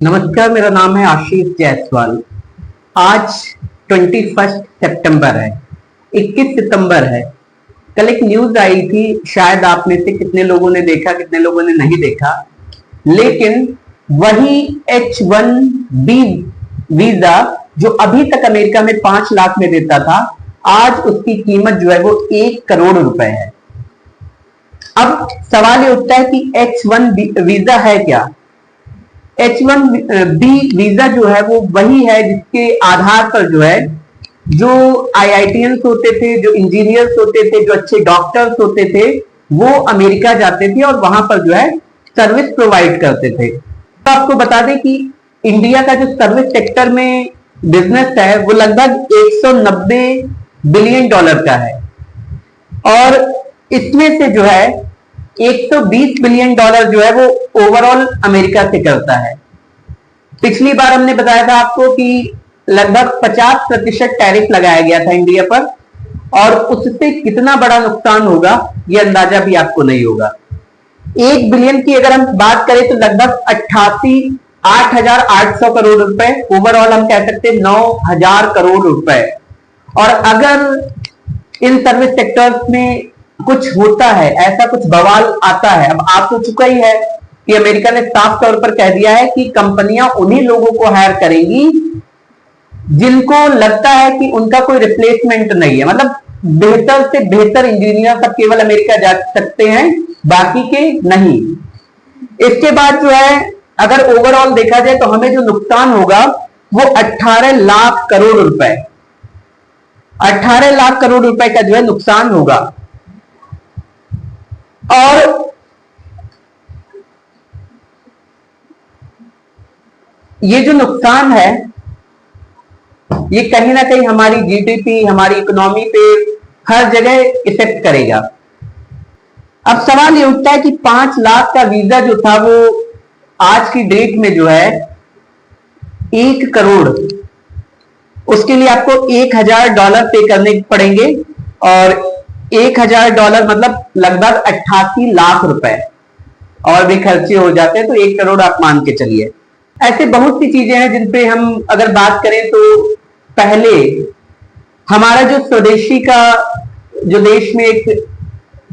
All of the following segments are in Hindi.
नमस्कार, मेरा नाम है आशीष जायसवाल। आज 21 सितंबर है, 21 सितंबर है। कल एक न्यूज आई थी, शायद आप में से कितने लोगों ने देखा, कितने लोगों ने नहीं देखा। लेकिन वही H1B वीजा जो अभी तक अमेरिका में 5 लाख में देता था, आज उसकी कीमत जो है वो 1 करोड़ रुपए है। अब सवाल ये उठता है कि H1B वीजा है क्या? H1B वीजा जो है वो वही है जिसके आधार पर जो है, जो IITians होते थे, जो इंजीनियर्स होते थे, जो अच्छे डॉक्टर्स होते थे, वो अमेरिका जाते थे और वहां पर जो है सर्विस प्रोवाइड करते थे। तो आपको बता दें कि इंडिया का जो सर्विस सेक्टर में बिजनेस है वो लगभग 190 बिलियन डॉलर का है, और इसमें से जो है 120 बिलियन डॉलर जो है वो ओवरऑल अमेरिका से करता है। पिछली बार हमने बताया था आपको कि लगभग 50% टैरिफ लगाया गया था इंडिया पर, और उससे कितना बड़ा नुकसान होगा ये अंदाजा भी आपको नहीं होगा। 1 बिलियन की अगर हम बात करें तो लगभग 8,800 करोड़ रुपए, ओवरऑल हम कह सकते हैं 9,000 करोड़ रुपए। और अगर इन सर्विस सेक्टर्स में कुछ होता है, ऐसा कुछ बवाल आता है, अब आप तो चुका ही है कि अमेरिका ने साफ तौर पर कह दिया है कि कंपनियां उन्हीं लोगों को हायर करेंगी जिनको लगता है कि उनका कोई रिप्लेसमेंट नहीं है। मतलब बेहतर से बेहतर इंजीनियर सब केवल अमेरिका जा सकते हैं, बाकी के नहीं। इसके बाद जो है, अगर ओवरऑल देखा जाए तो हमें जो नुकसान होगा वो 18 लाख करोड़ रुपए, 18 लाख करोड़ रुपए का जो है नुकसान होगा। और ये जो नुकसान है ये कहीं ना कहीं हमारी जीडीपी, हमारी इकोनॉमी पे हर जगह इफेक्ट करेगा। अब सवाल ये उठता है कि 5 लाख का वीजा जो था वो आज की डेट में जो है 1 करोड़, उसके लिए आपको $1,000 पे करने पड़ेंगे, और $1,000 मतलब लगभग 88 लाख रुपए, और भी खर्चे हो जाते हैं तो 1 करोड़ आप मान के चलिए। ऐसे बहुत सी चीजें हैं जिन पे हम अगर बात करें तो पहले हमारा जो स्वदेशी का, जो देश में एक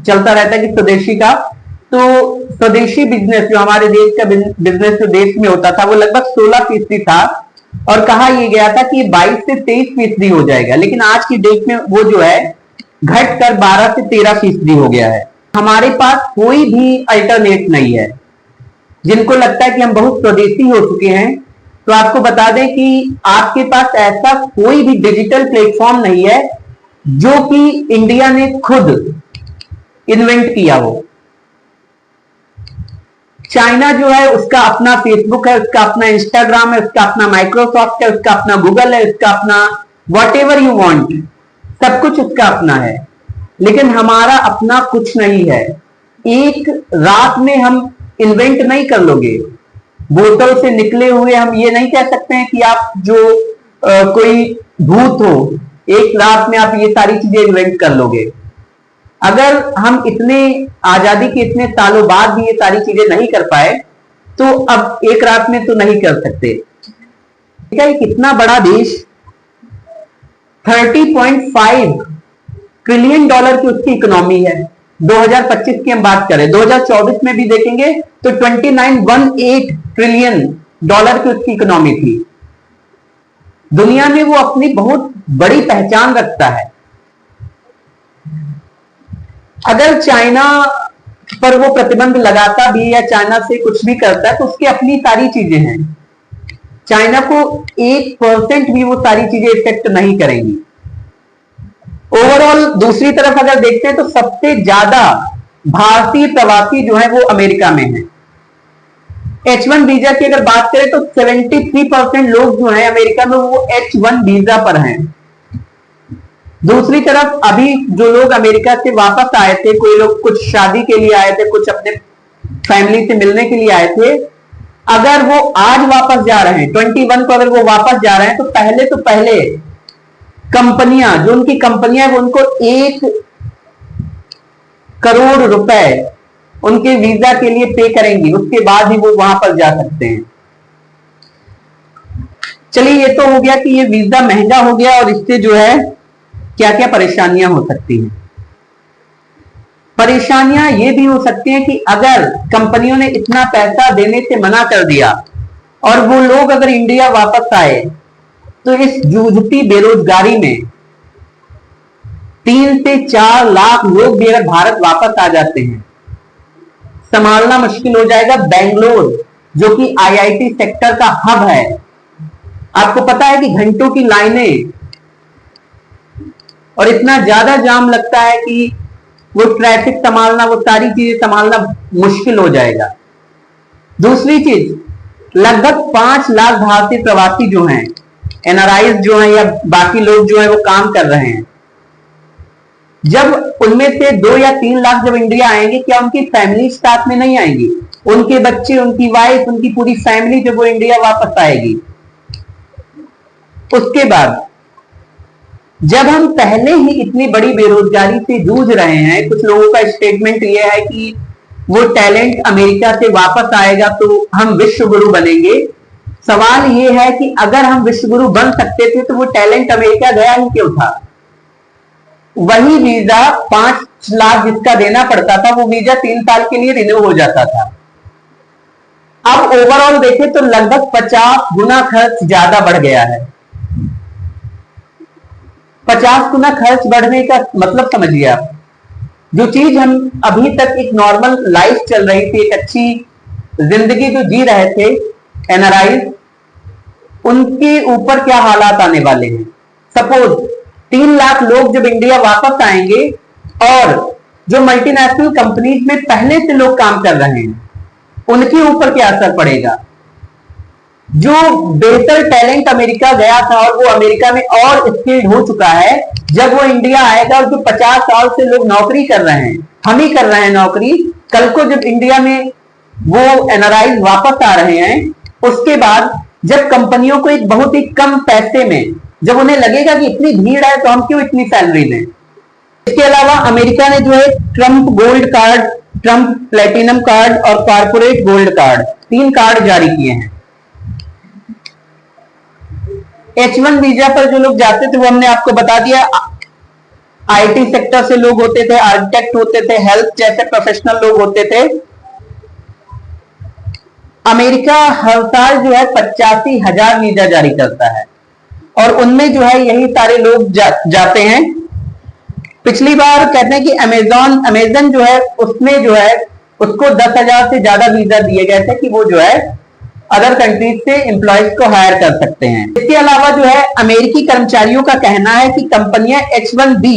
चलता रहता है कि स्वदेशी का, तो स्वदेशी बिजनेस जो हमारे देश का बिजनेस जो देश में होता था वो लगभग 16% था, और कहा यह गया था कि 22 से 23% हो जाएगा। लेकिन आज की डेट में वो जो है घटकर 12 से 13% हो गया है। हमारे पास कोई भी अल्टरनेट नहीं है। जिनको लगता है कि हम बहुत स्वदेशी हो चुके हैं, तो आपको बता दें कि आपके पास ऐसा कोई भी डिजिटल प्लेटफॉर्म नहीं है जो कि इंडिया ने खुद इन्वेंट किया हो। चाइना जो है उसका अपना फेसबुक है, उसका अपना इंस्टाग्राम है, उसका अपना माइक्रोसॉफ्ट है, उसका अपना गूगल है, उसका अपना व्हाटएवर यू वांट, सब कुछ उसका अपना है। लेकिन हमारा अपना कुछ नहीं है। एक रात में हम इन्वेंट नहीं कर लोगे। बोतल से निकले हुए हम ये नहीं कह सकते हैं कि आप जो कोई भूत हो, एक रात में आप ये सारी चीजें इन्वेंट कर लोगे। अगर हम इतने आजादी के इतने सालों बाद भी ये सारी चीजें नहीं कर पाए, तो अब एक रात में तो नहीं कर सकते। कितना बड़ा देश, $30.5 ट्रिलियन की उसकी इकोनॉमी है। 2025 की हम बात करें, 2024 में भी देखेंगे तो 2918 ट्रिलियन डॉलर की उसकी इकोनॉमी थी। दुनिया में वो अपनी बहुत बड़ी पहचान रखता है। अगर चाइना पर वो प्रतिबंध लगाता भी या चाइना से कुछ भी करता है तो उसकी अपनी सारी चीजें हैं। चाइना को 1% भी वो सारी चीजें इफेक्ट नहीं करेंगी। ओवरऑल दूसरी तरफ अगर देखते हैं तो सबसे ज्यादा भारतीय प्रवासी जो है वो अमेरिका में है। H1 वीजा की अगर बात करें तो 73% लोग जो है अमेरिका में वो H1 वीजा पर हैं। दूसरी तरफ अभी जो लोग अमेरिका से वापस आए थे, कोई लोग कुछ शादी के लिए आए थे, कुछ अपने फैमिली से मिलने के लिए आए थे, अगर वो आज वापस जा रहे हैं 21 को, अगर वो वापस जा रहे हैं तो पहले कंपनियां, जो उनकी कंपनियां वो उनको 1 करोड़ रुपए उनके वीजा के लिए पे करेंगी, उसके बाद ही वो वहां पर जा सकते हैं। चलिए, ये तो हो गया कि ये वीजा महंगा हो गया और इससे जो है क्या क्या परेशानियां हो सकती हैं। परेशानियां ये भी हो सकती हैं कि अगर कंपनियों ने इतना पैसा देने से मना कर दिया और वो लोग अगर इंडिया वापस आए तो इस जूझती बेरोजगारी में 3 से 4 लाख लोग भी अगर भारत वापस आ जाते हैं, संभालना मुश्किल हो जाएगा। बेंगलोर जो कि आईआईटी सेक्टर का हब है, आपको पता है कि घंटों की लाइनें और इतना ज्यादा जाम लगता है कि वो ट्रैफिक संभालना, वो सारी चीजें संभालना मुश्किल हो जाएगा। दूसरी चीज, लगभग 5 लाख भारतीय प्रवासी जो हैं, एनआरआई जो हैं या बाकी लोग जो हैं वो काम कर रहे हैं, जब उनमें से 2 या 3 लाख जब इंडिया आएंगे, क्या उनकी फैमिली साथ में नहीं आएंगी? उनके बच्चे, उनकी वाइफ, उनकी पूरी फैमिली जब वो इंडिया वापस आएगी, उसके बाद जब हम पहले ही इतनी बड़ी बेरोजगारी से जूझ रहे हैं, कुछ लोगों का स्टेटमेंट यह है कि वो टैलेंट अमेरिका से वापस आएगा तो हम विश्व गुरु बनेंगे। सवाल ये है कि अगर हम विश्व गुरु बन सकते थे तो वो टैलेंट अमेरिका गया ही क्यों था? वही वीजा 5 लाख जिसका देना पड़ता था, वो वीजा 3 साल के लिए रिन्यू हो जाता था। अब ओवरऑल देखें तो लगभग 50 गुना खर्च ज्यादा बढ़ गया है। 50 गुना खर्च बढ़ने का मतलब समझिए आप, जो चीज हम अभी तक एक नॉर्मल लाइफ चल रही थी, एक अच्छी जिंदगी जो जी रहे थे एनआरआई, उनके ऊपर क्या हालात आने वाले हैं। सपोज 3 लाख लोग जब इंडिया वापस आएंगे और जो मल्टीनेशनल कंपनीज में पहले से लोग काम कर रहे हैं, उनके ऊपर क्या असर पड़ेगा? जो बेहतर टैलेंट अमेरिका गया था और वो अमेरिका में और स्किल्ड हो चुका है, जब वो इंडिया आएगा और जो 50 साल से लोग नौकरी कर रहे हैं, हम ही कर रहे हैं नौकरी, कल को जब इंडिया में वो एनआरआई वापस आ रहे हैं, उसके बाद जब कंपनियों को एक बहुत ही कम पैसे में, जब उन्हें लगेगा कि इतनी भीड़ है तो हम क्यों इतनी सैलरी दें। इसके अलावा अमेरिका ने जो है Trump gold card, Trump platinum card और कॉर्पोरेट गोल्ड कार्ड, 3 कार्ड जारी किए हैं। H1 वीजा पर जो लोग जाते थे वो हमने आपको बता दिया, आईटी सेक्टर से लोग होते थे, आर्किटेक्ट होते थे, हेल्थ जैसे प्रोफेशनल लोग होते थे। अमेरिका हर साल जो है 85,000 वीजा जारी करता है और उनमें जो है यही सारे लोग जाते हैं। पिछली बार कहते हैं कि अमेजन जो है उसमें जो है उसको 10,000 से ज्यादा वीजा दिए गए थे कि वो जो है अदर कंट्रीज से एम्प्लॉयज को हायर कर सकते हैं। इसके अलावा जो है अमेरिकी कर्मचारियों का कहना है कि कंपनियां H1B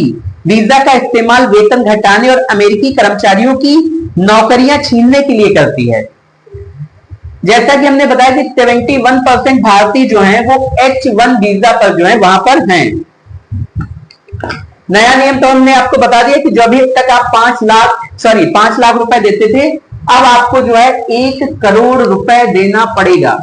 वीजा का इस्तेमाल वेतन घटाने और अमेरिकी कर्मचारियों की नौकरियां छीनने के लिए करती है। जैसा कि हमने बताया कि 71% भारतीय जो हैं वो H1 वीजा पर जो है वहां पर हैं। नया नियम तो हमने आपको बता दिया कि जो अभी तक आप 5 लाख रुपए देते थे, अब आपको जो है 1 करोड़ रुपए देना पड़ेगा।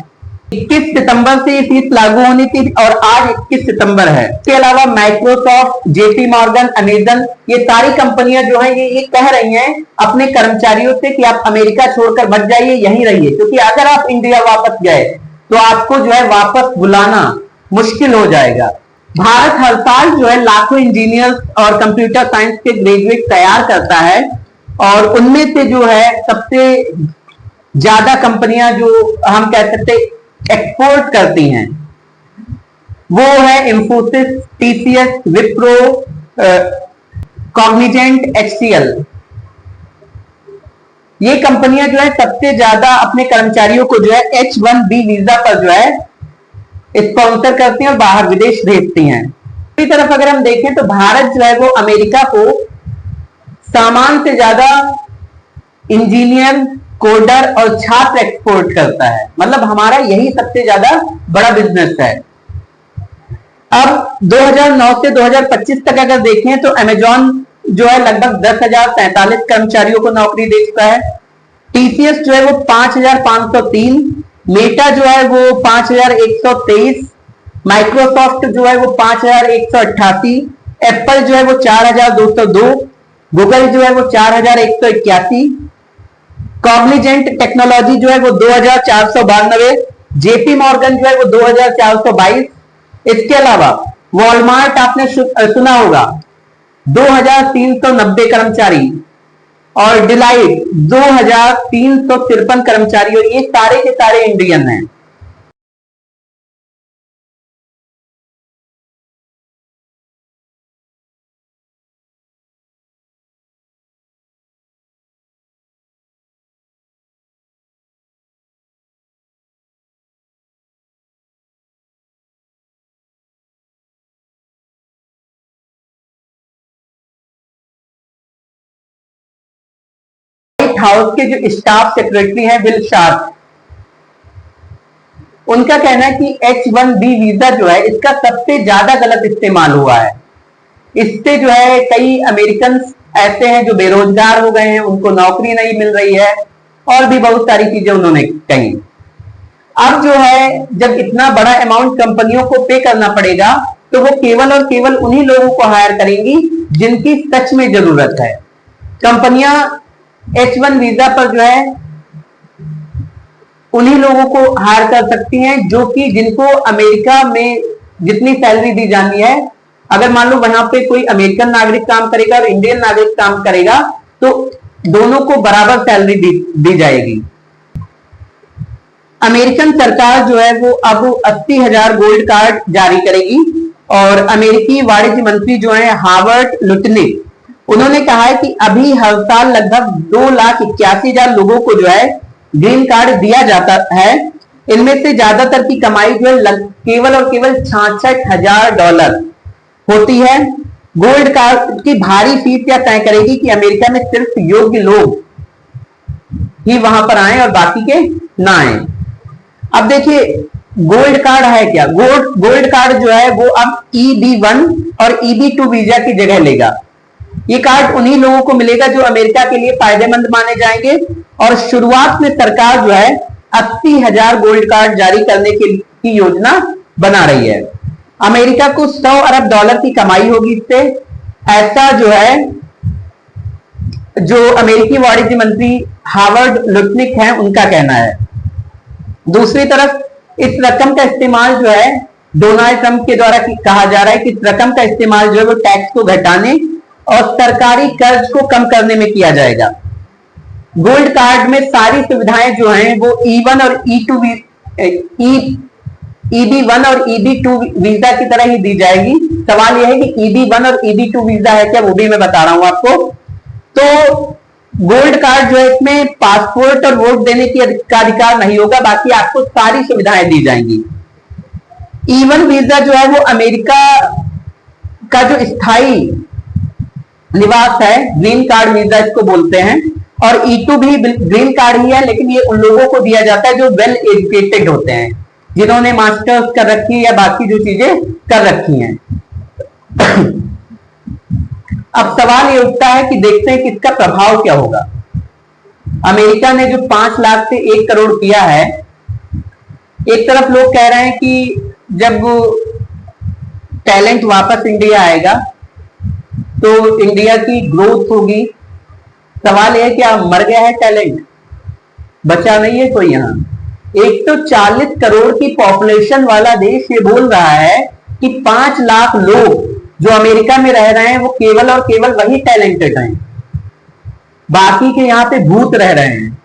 21 सितंबर से ये फीस लागू होनी थी और आज 21 सितंबर है। इसके अलावा माइक्रोसॉफ्ट, जेपी मॉर्गन, अमेजन, ये सारी कंपनियां जो हैं ये कह रही हैं अपने कर्मचारियों से कि आप अमेरिका छोड़कर मत जाइए, यहीं रहिए, क्योंकि अगर आप इंडिया वापस गए तो आपको जो है वापस बुलाना मुश्किल हो जाएगा। भारत हर साल जो है लाखों इंजीनियर्स और कंप्यूटर साइंस के ग्रेजुएट तैयार करता है और उनमें से जो है सबसे ज्यादा कंपनियां जो हम कह सकते एक्सपोर्ट करती हैं वो है Infosys, TCS, Wipro, Cognizant, HCL. ये कंपनियां जो है सबसे ज्यादा अपने कर्मचारियों को जो है H1B वीजा पर जो है स्पॉन्सर करती हैं और बाहर विदेश भेजती हैं। दूसरी तरफ अगर हम देखें तो भारत जो है वो अमेरिका को सामान से ज्यादा इंजीनियर, कोडर और छात्र एक्सपोर्ट करता है, मतलब हमारा यही सबसे ज्यादा बड़ा बिजनेस है। अब 2009 से 2025 तक अगर देखें तो अमेजॉन जो है लगभग 10,047 कर्मचारियों को नौकरी दे चुका है। टीसीएस जो है वो 5,503, मेटा जो है वो 5,123, माइक्रोसॉफ्ट जो है वो 5,188, एप्पल जो है वो 4,202, गूगल जो है वो 4,181, कॉग्निजेंट टेक्नोलॉजी जो है वो 2,492, जेपी मॉर्गन जो है वो 2422। इसके अलावा वॉलमार्ट आपने सुना होगा 2390 कर्मचारी, और डिलाइट 2353 कर्मचारी, और ये सारे के सारे इंडियन हैं। व्हाइट हाउस के जो स्टाफ सेक्रेटरी हैं विल शार्प, उनका कहना है कि H1B वीजा जो है इसका सबसे ज्यादा गलत इस्तेमाल हुआ है। इससे जो है कई अमेरिकन ऐसे हैं जो बेरोजगार हो गए हैं, उनको नौकरी नहीं मिल रही है, और भी बहुत सारी चीजें उन्होंने कही। अब जो है जब इतना बड़ा अमाउंट कंपनियों को पे करना पड़ेगा तो वो केवल और केवल उन्हीं लोगों को हायर करेंगी जिनकी सच में जरूरत है। कंपनियां H1 वीजा पर जो है उन्हीं लोगों को हायर कर सकती हैं जो कि जिनको अमेरिका में जितनी सैलरी दी जानी है, अगर मान लो वहां पे कोई अमेरिकन नागरिक काम करेगा और इंडियन नागरिक काम करेगा तो दोनों को बराबर सैलरी दी जाएगी। अमेरिकन सरकार जो है वो अब 80,000 गोल्ड कार्ड जारी करेगी, और अमेरिकी वाणिज्य मंत्री जो है हावर्ड लुटनिक, उन्होंने कहा है कि अभी हर साल लगभग 2,81,000 लोगों को जो है ग्रीन कार्ड दिया जाता है। इनमें से ज्यादातर की कमाई जो है केवल और केवल $66,000 होती है। गोल्ड कार्ड की भारी फीस क्या तय करेगी कि अमेरिका में सिर्फ योग्य लोग ही वहां पर आए और बाकी के ना आए। अब देखिए गोल्ड कार्ड है क्या। गोल्ड कार्ड जो है वो अब EB1 और EB2 वीजा की जगह लेगा। ये कार्ड उन्हीं लोगों को मिलेगा जो अमेरिका के लिए फायदेमंद माने जाएंगे, और शुरुआत में सरकार जो है 80,000 गोल्ड कार्ड जारी करने की योजना बना रही है। अमेरिका को $100 अरब की कमाई होगी इससे, ऐसा जो है जो अमेरिकी वाणिज्य मंत्री हावर्ड लुटनिक हैं उनका कहना है। दूसरी तरफ इस रकम का इस्तेमाल जो है डोनाल्ड ट्रंप के द्वारा कहा जा रहा है कि इस रकम का इस्तेमाल जो है वो टैक्स को घटाने और सरकारी कर्ज को कम करने में किया जाएगा। गोल्ड कार्ड में सारी सुविधाएं जो हैं वो EB1 और EB2 वीजा की तरह ही दी जाएगी। सवाल यह है कि EB1 और EB2 वीजा है क्या, वो भी मैं बता रहा हूं आपको। तो गोल्ड कार्ड जो है इसमें पासपोर्ट और वोट देने का अधिकार नहीं होगा, बाकी आपको सारी सुविधाएं दी जाएंगी। E1 वीजा जो है वो अमेरिका का जो स्थायी निवास है, ग्रीन कार्ड वीजा इसको बोलते हैं, और E2 भी ग्रीन कार्ड ही है, लेकिन ये उन लोगों को दिया जाता है जो वेल एजुकेटेड होते हैं, जिन्होंने मास्टर्स कर रखी है या बाकी जो चीजें कर रखी हैं। अब सवाल ये उठता है कि देखते हैं कि इसका प्रभाव क्या होगा। अमेरिका ने जो 5 लाख से 1 करोड़ किया है, एक तरफ लोग कह रहे हैं कि जब टैलेंट वापस इंडिया आएगा तो इंडिया की ग्रोथ होगी। सवाल यह है कि अब मर गया है टैलेंट, बचा नहीं है कोई। यहां 140 करोड़ की पॉपुलेशन वाला देश ये बोल रहा है कि 5 लाख लोग जो अमेरिका में रह रहे हैं वो केवल और केवल वही टैलेंटेड हैं, बाकी के यहां पे भूत रह रहे हैं।